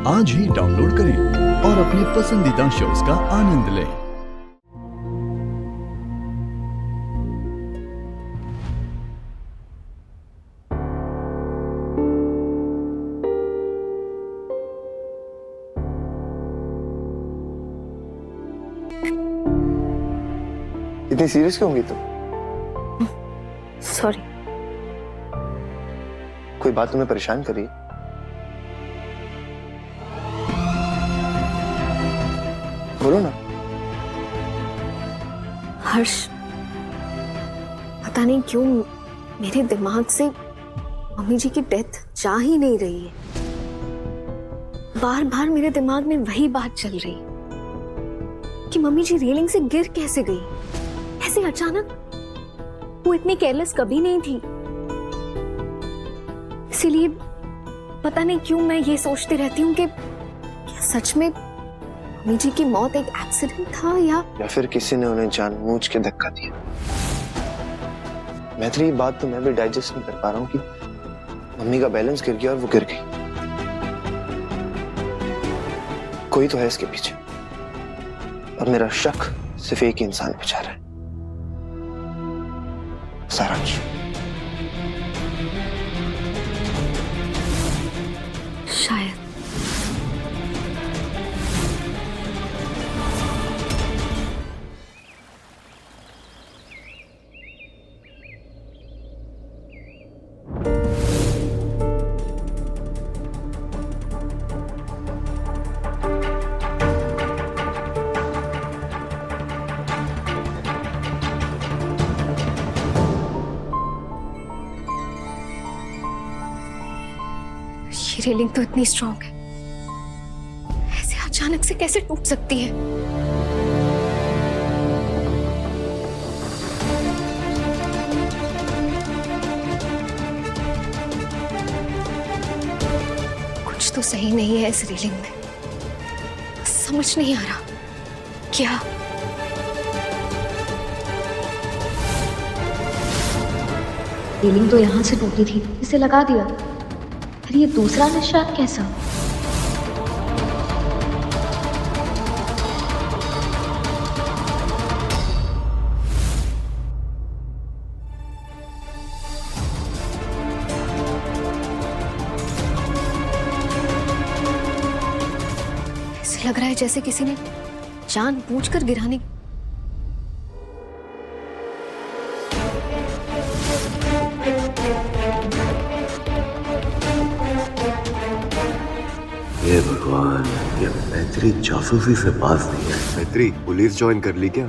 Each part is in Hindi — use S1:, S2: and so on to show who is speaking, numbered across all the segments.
S1: आज ही डाउनलोड करें और अपने पसंदीदा शोज का आनंद लें।
S2: इतनी सीरियस क्यों होगी तुम?
S3: सॉरी।
S2: कोई बात तुम्हें परेशान कर रही है? बोलो ना।
S3: हर्ष, पता नहीं क्यों मेरे दिमाग से मम्मी जी की डेथ जा ही नहीं रही है। बार बार मेरे दिमाग में वही बात चल रही कि मम्मी जी रेलिंग से गिर कैसे गई, ऐसे अचानक। वो इतनी केयरलेस कभी नहीं थी। इसीलिए पता नहीं क्यों मैं ये सोचती रहती हूँ कि क्या सच में मम्मी जी की मौत एक एक्सीडेंट था या
S2: फिर किसी ने उन्हें जानबूझ के धक्का दिया। मैत्री, ये बात तो मैं भी डाइजेस्ट नहीं कर पा रहा हूँ कि मम्मी का बैलेंस गिर गया और वो गिर गई। कोई तो है इसके पीछे और मेरा शक सिर्फ एक ही इंसान पे जा रहा है, सारांश।
S3: शायद। ये रेलिंग तो इतनी स्ट्रॉन्ग है, ऐसे अचानक से कैसे टूट सकती है? कुछ तो सही नहीं है इस रेलिंग में। समझ नहीं आ रहा क्या।
S4: रेलिंग तो यहाँ से टूटी थी, इसे लगा दिया। फिर ये दूसरा निशान कैसा?
S3: ऐसे लग रहा है जैसे किसी ने जानबूझकर गिराने।
S5: हे भगवान, ये मैत्री जासूसी से पास नहीं है। मैत्री, पुलिस ज्वाइन कर ली क्या?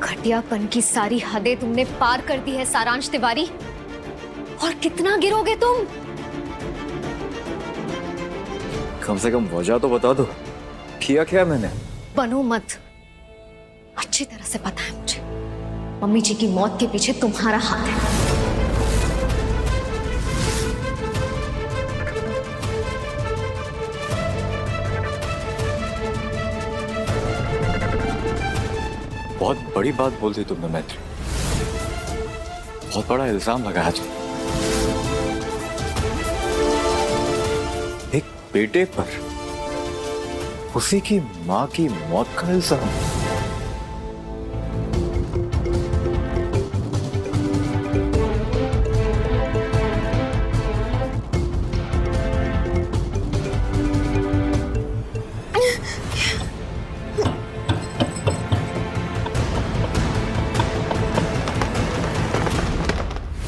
S3: घटियापन की सारी हदें तुमने पार कर दी है सारांश तिवारी। और कितना गिरोगे तुम?
S6: कम से कम वजह तो बता दो, किया क्या मैंने?
S3: बनो मत। अच्छी तरह से पता है मुझे, मम्मी जी की मौत के पीछे तुम्हारा हाथ है।
S6: बहुत बड़ी बात बोल दी तुमने मैत्री। बहुत बड़ा इल्जाम लगाया तुमने एक बेटे पर, उसी की मां की मौत का इल्जाम।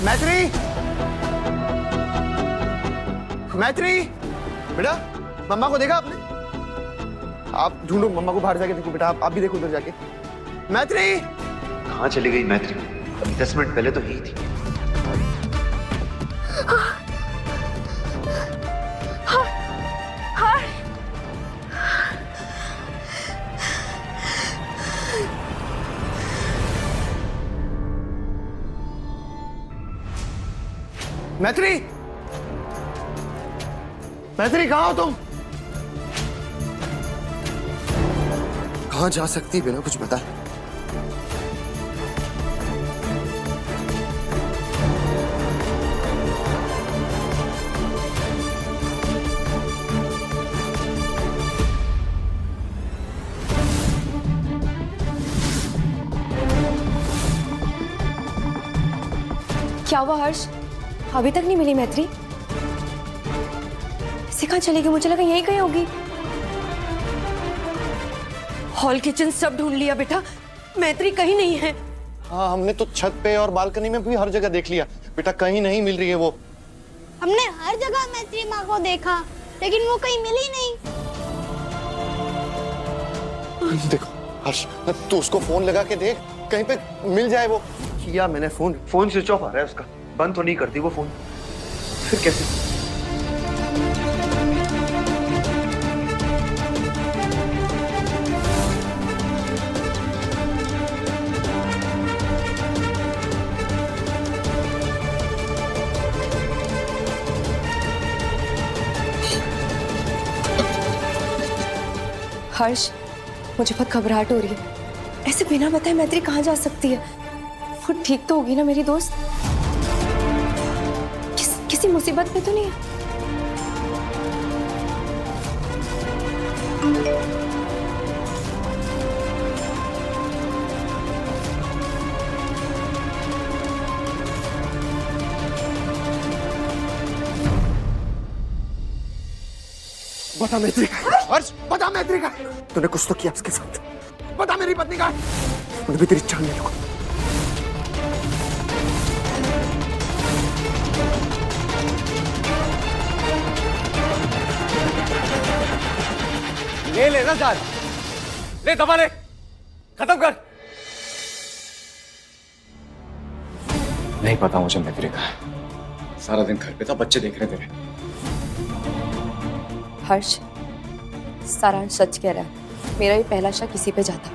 S2: मैत्री, मैत्री, बेटा, मम्मा को देखा आपने? आप ढूंढो मम्मा को, बाहर जाके देखो बेटा। आप भी देखो उधर जाके। मैत्री!
S5: कहाँ चली गई मैत्री? अभी 10 मिनट पहले तो यही थी।
S2: मैत्री, मैत्री, कहाँ हो तुम? कहाँ जा सकती है बिना कुछ बताए?
S3: क्या हुआ हर्ष? अभी तक नहीं मिली मैत्री? इसे कहाँ चली गई? मुझे लगा यहीं कहीं होगी। हॉल किचन सब ढूंढ लिया बेटा, मैत्री कहीं नहीं है।
S2: हाँ, हमने तो छत पे और बालकनी में भी हर जगह देख लिया बेटा, कहीं नहीं मिल रही है वो।
S7: हमने हर जगह मैत्री माँ को देखा, लेकिन वो कहीं मिली नहीं।
S2: देखो हर्ष, तू उसको फोन लगा के देख, कहीं पे मिल जाए वो। किया मैंने फोन स्विच ऑफ आ रहा है उसका, बंद तो नहीं करती वो फोन। फिर कैसे?
S3: हर्ष, मुझे बहुत घबराहट हो रही है। ऐसे बिना बताए मैत्री कहाँ जा सकती है? वो ठीक तो होगी ना मेरी दोस्त? किसी मुसीबत में तो नहीं है?
S2: बता मैत्री का हर्ष, बता मैत्री का। तूने कुछ तो किया उसके साथ, बता मेरी पत्नी का। मुझे भी तेरी जान ले लूंगा।
S6: ले लेना जान, ले दबा ले, खत्म कर। नहीं पता मुझे मैत्री का, सारा दिन घर पे था, बच्चे देख रहे थे।
S3: हर्ष, सारांश सच कह रहा है। मेरा भी पहला शक इसी पे जाता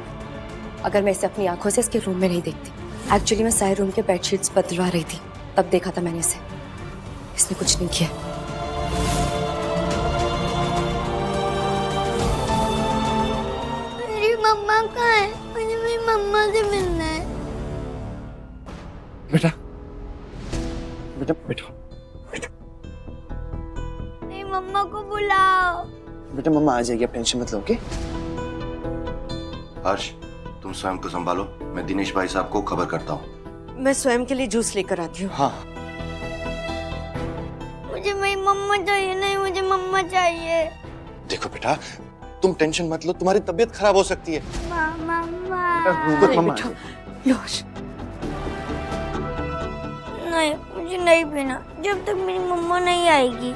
S3: अगर मैं इसे अपनी आंखों से इसके रूम में नहीं देखती। एक्चुअली मैं सारे रूम के बेडशीट्स बदलवा रही थी, तब देखा था मैंने इसे। इसने कुछ नहीं किया।
S7: मेरी मम्मा कहाँ है? मुझे मेरी मम्मा से मिलना है।
S2: बेटा बेटा बेटा बेटा
S7: मेरी मम्मा को बुलाओ।
S2: बेटा, मम्मा आ जाएगी, आप टेंशन मत लो। ओके
S5: हर्ष, तुम स्वयं को संभालो, मैं दिनेश भाई साहब को खबर करता हूँ।
S8: मैं स्वयं के लिए जूस लेकर आती हूँ।
S2: हाँ।
S7: मुझे मेरी मम्मा चाहिए। नहीं, मुझे मम्मा चाहिए।
S2: देखो बेटा, तुम टेंशन मत लो, तुम्हारी तबीयत खराब हो सकती है।
S7: मम्मा।
S2: मम्मा
S7: नहीं, मुझे नहीं पीना जब तक मेरी मम्मा नहीं आएगी।